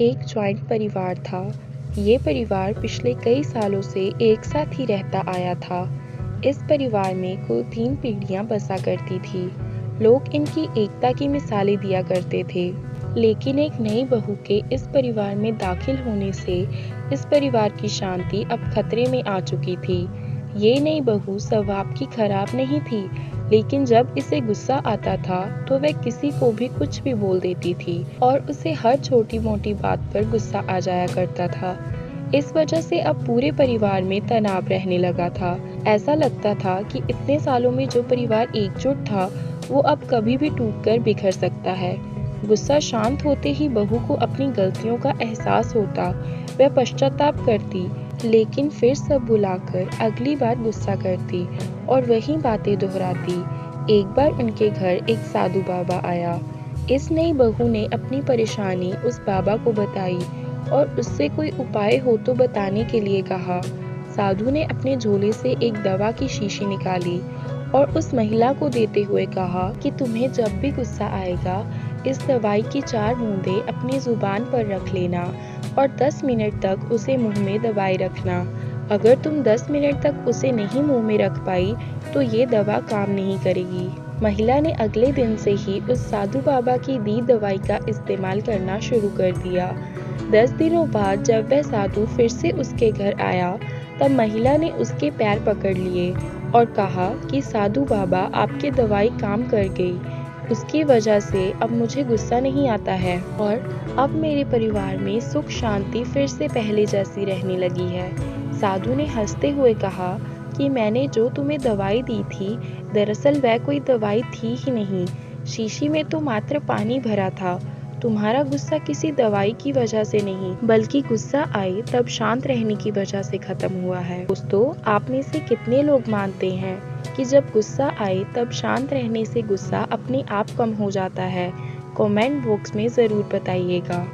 एक जॉइंट परिवार था। ये परिवार पिछले कई सालों से एक साथ ही रहता आया था। इस परिवार में कुल 3 पीढ़ियां बसा करती थी। लोग इनकी एकता की मिसालें दिया करते थे। लेकिन एक नई बहू के इस परिवार में दाखिल होने से इस परिवार की शांति अब खतरे में आ चुकी थी। ये नई बहू स्वभाव की खराब नहीं थी, लेकिन जब इसे गुस्सा आता था तो वह किसी को भी कुछ भी बोल देती थी और उसे हर छोटी मोटी बात पर गुस्सा आ जाया करता था। इस वजह से अब पूरे परिवार में तनाव रहने लगा था। ऐसा लगता था कि इतने सालों में जो परिवार एकजुट था वो अब कभी भी टूटकर बिखर सकता है। गुस्सा शांत होते ही बहू को अपनी गलतियों का एहसास होता। वह पश्चाताप करती, लेकिन फिर सब भुलाकर अगली बार गुस्सा करती और वही बातें दोहराती। एक बार उनके घर एक साधु बाबा आया। इस नई बहू ने अपनी परेशानी उस बाबा को बताई और उससे कोई उपाय हो तो बताने के लिए कहा। साधु ने अपने झोले से एक दवा की शीशी निकाली और उस महिला को देते हुए कहा कि तुम्हें जब भी गुस्सा आएगा, इस दवाई की 4 बूंदें अपनी जुबान पर रख लेना और 10 मिनट तक उसे मुंह में दबाए रखना। अगर तुम 10 मिनट तक उसे नहीं मुंह में रख पाई तो ये दवा काम नहीं करेगी। महिला ने अगले दिन से ही उस साधु बाबा की दी दवाई का इस्तेमाल करना शुरू कर दिया। 10 दिनों बाद जब वह साधु फिर से उसके घर आया, तब महिला ने उसके पैर पकड़ लिए और कहा कि साधु बाबा, आपकी दवाई काम कर गई। उसकी वजह से अब मुझे गुस्सा नहीं आता है और अब मेरे परिवार में सुख शांति फिर से पहले जैसी रहने लगी है। साधु ने हंसते हुए कहा कि मैंने जो तुम्हें दवाई दी थी, दरअसल वह कोई दवाई थी ही नहीं। शीशी में तो मात्र पानी भरा था। तुम्हारा गुस्सा किसी दवाई की वजह से नहीं, बल्कि गुस्सा आए तब शांत रहने की वजह से खत्म हुआ है। दोस्तों, आप में से कितने लोग मानते हैं कि जब गुस्सा आए तब शांत रहने से गुस्सा अपने आप कम हो जाता है? कमेंट बॉक्स में ज़रूर बताइएगा।